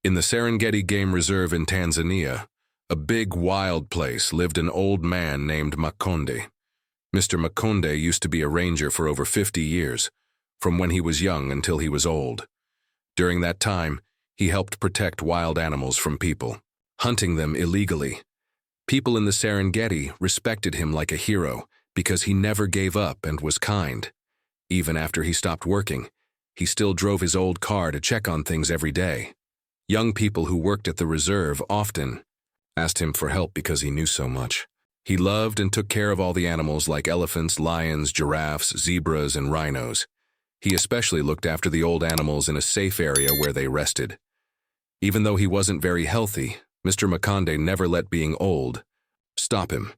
In the Serengeti Game Reserve in Tanzania, a big wild place, lived an old man named Makonde. Mr. Makonde used to be a ranger for over 50 years, from when he was young until he was old. During that time, he helped protect wild animals from people, hunting them illegally. People in the Serengeti respected him like a hero because he never gave up and was kind. Even after he stopped working, he still drove his old car to check on things every day. Young people who worked at the reserve often asked him for help because he knew so much. He loved and took care of all the animals like elephants, lions, giraffes, zebras, and rhinos. He especially looked after the old animals in a safe area where they rested. Even though he wasn't very healthy, Mr. Makonde never let being old stop him.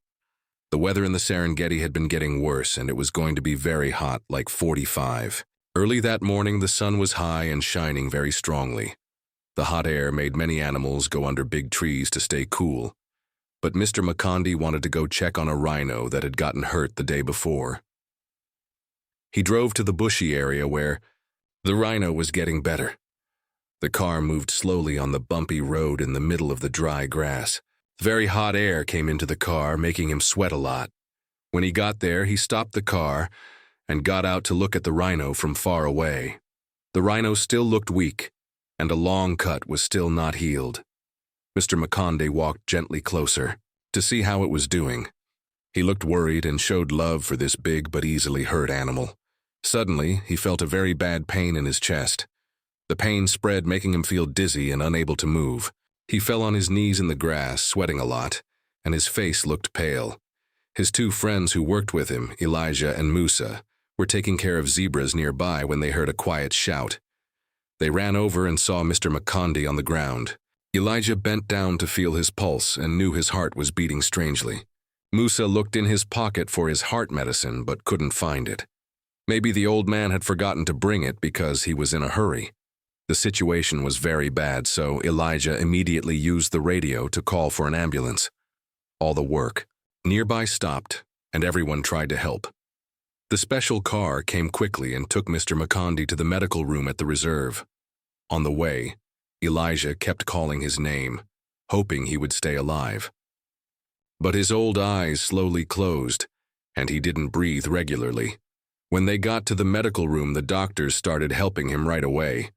The weather in the Serengeti had been getting worse, and it was going to be very hot, like 45. Early that morning, the sun was high and shining very strongly. The hot air made many animals go under big trees to stay cool. But Mr. Makonde wanted to go check on a rhino that had gotten hurt the day before. He drove to the bushy area where the rhino was getting better. The car moved slowly on the bumpy road in the middle of the dry grass. Very hot air came into the car, making him sweat a lot. When he got there, he stopped the car and got out to look at the rhino from far away. The rhino still looked weak, and a long cut was still not healed. Mr. Makonde walked gently closer to see how it was doing. He looked worried and showed love for this big but easily hurt animal. Suddenly, he felt a very bad pain in his chest. The pain spread, making him feel dizzy and unable to move. He fell on his knees in the grass, sweating a lot, and his face looked pale. His two friends who worked with him, Elijah and Musa, were taking care of zebras nearby when they heard a quiet shout. They ran over and saw Mr. Makonde on the ground. Elijah bent down to feel his pulse and knew his heart was beating strangely. Musa looked in his pocket for his heart medicine but couldn't find it. Maybe the old man had forgotten to bring it because he was in a hurry. The situation was very bad, so Elijah immediately used the radio to call for an ambulance. All the work nearby stopped, and everyone tried to help. The special car came quickly and took Mr. Makonde to the medical room at the reserve. On the way, Elijah kept calling his name, hoping he would stay alive. But his old eyes slowly closed, and he didn't breathe regularly. When they got to the medical room, the doctors started helping him right away.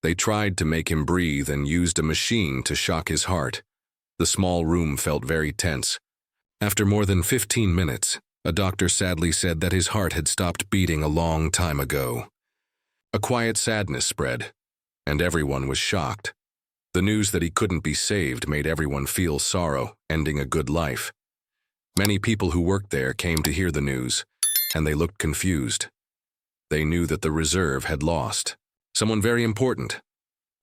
They tried to make him breathe and used a machine to shock his heart. The small room felt very tense. After more than 15 minutes, a doctor sadly said that his heart had stopped beating a long time ago. A quiet sadness spread, and everyone was shocked. The news that he couldn't be saved made everyone feel sorrow, ending a good life. Many people who worked there came to hear the news, and they looked confused. They knew that the reserve had lost someone very important.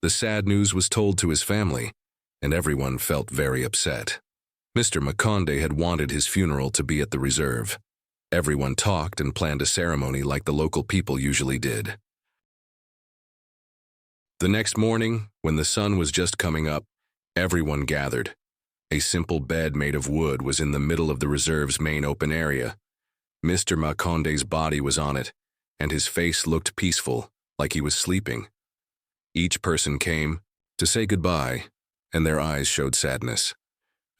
The sad news was told to his family, and everyone felt very upset. Mr. Makonde had wanted his funeral to be at the reserve. Everyone talked and planned a ceremony like the local people usually did. The next morning, when the sun was just coming up, everyone gathered. A simple bed made of wood was in the middle of the reserve's main open area. Mr. Makonde's body was on it, and his face looked peaceful, like he was sleeping. Each person came to say goodbye, and their eyes showed sadness.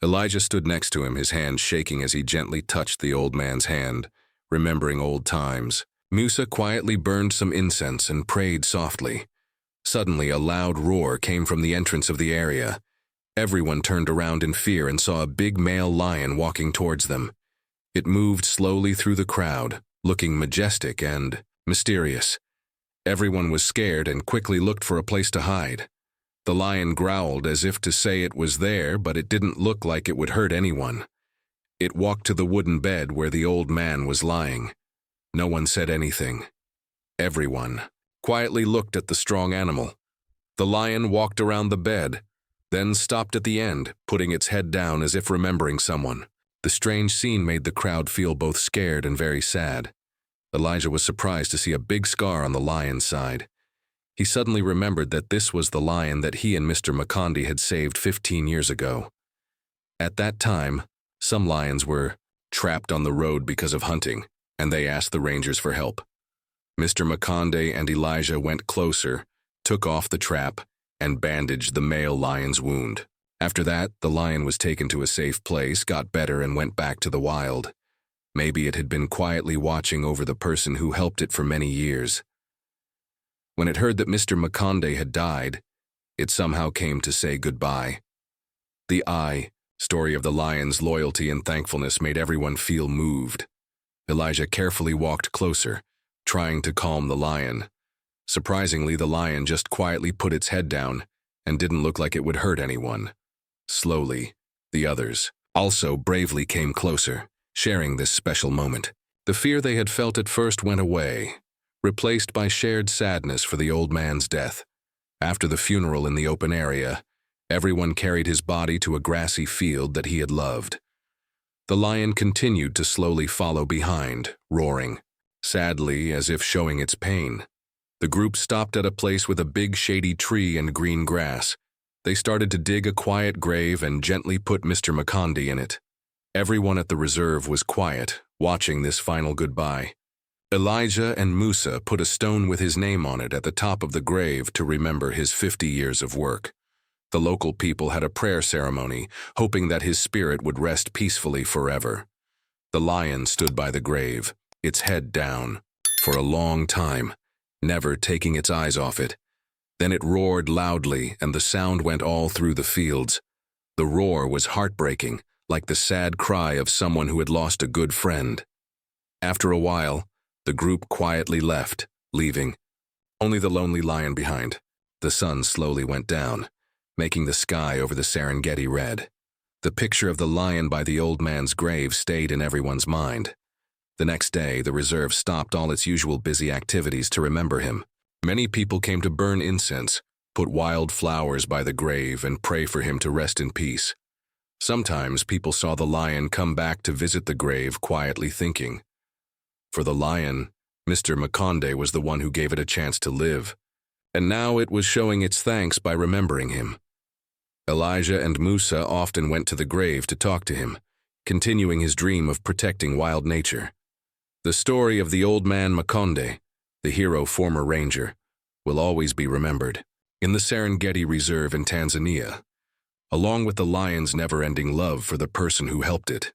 Elijah stood next to him, his hand shaking as he gently touched the old man's hand, remembering old times. Musa quietly burned some incense and prayed softly. Suddenly, a loud roar came from the entrance of the area. Everyone turned around in fear and saw a big male lion walking towards them. It moved slowly through the crowd, looking majestic and mysterious. Everyone was scared and quickly looked for a place to hide. The lion growled as if to say it was there, but it didn't look like it would hurt anyone. It walked to the wooden bed where the old man was lying. No one said anything. Everyone quietly looked at the strong animal. The lion walked around the bed, then stopped at the end, putting its head down as if remembering someone. The strange scene made the crowd feel both scared and very sad. Elijah was surprised to see a big scar on the lion's side. He suddenly remembered that this was the lion that he and Mr. Makonde had saved 15 years ago. At that time, some lions were trapped on the road because of hunting, and they asked the rangers for help. Mr. Makonde and Elijah went closer, took off the trap, and bandaged the male lion's wound. After that, the lion was taken to a safe place, got better, and went back to the wild. Maybe it had been quietly watching over the person who helped it for many years. When it heard that Mr. Makonde had died, it somehow came to say goodbye. The story of the lion's loyalty and thankfulness made everyone feel moved. Elijah carefully walked closer, trying to calm the lion. Surprisingly, the lion just quietly put its head down and didn't look like it would hurt anyone. Slowly, the others also bravely came closer, sharing this special moment. The fear they had felt at first went away, replaced by shared sadness for the old man's death. After the funeral in the open area, everyone carried his body to a grassy field that he had loved. The lion continued to slowly follow behind, roaring, sadly as if showing its pain. The group stopped at a place with a big shady tree and green grass. They started to dig a quiet grave and gently put Mr. Makonde in it. Everyone at the reserve was quiet, watching this final goodbye. Elijah and Musa put a stone with his name on it at the top of the grave to remember his 50 years of work. The local people had a prayer ceremony, hoping that his spirit would rest peacefully forever. The lion stood by the grave, its head down, for a long time, never taking its eyes off it. Then it roared loudly, and the sound went all through the fields. The roar was heartbreaking, like the sad cry of someone who had lost a good friend. After a while, the group quietly left, leaving only the lonely lion behind. The sun slowly went down, making the sky over the Serengeti red. The picture of the lion by the old man's grave stayed in everyone's mind. The next day, the reserve stopped all its usual busy activities to remember him. Many people came to burn incense, put wild flowers by the grave, and pray for him to rest in peace. Sometimes people saw the lion come back to visit the grave, quietly thinking. For the lion, Mr. Makonde was the one who gave it a chance to live, and now it was showing its thanks by remembering him. Elijah and Musa often went to the grave to talk to him, continuing his dream of protecting wild nature. The story of the old man Makonde, the hero former ranger, will always be remembered. In the Serengeti Reserve in Tanzania, along with the lion's never-ending love for the person who helped it.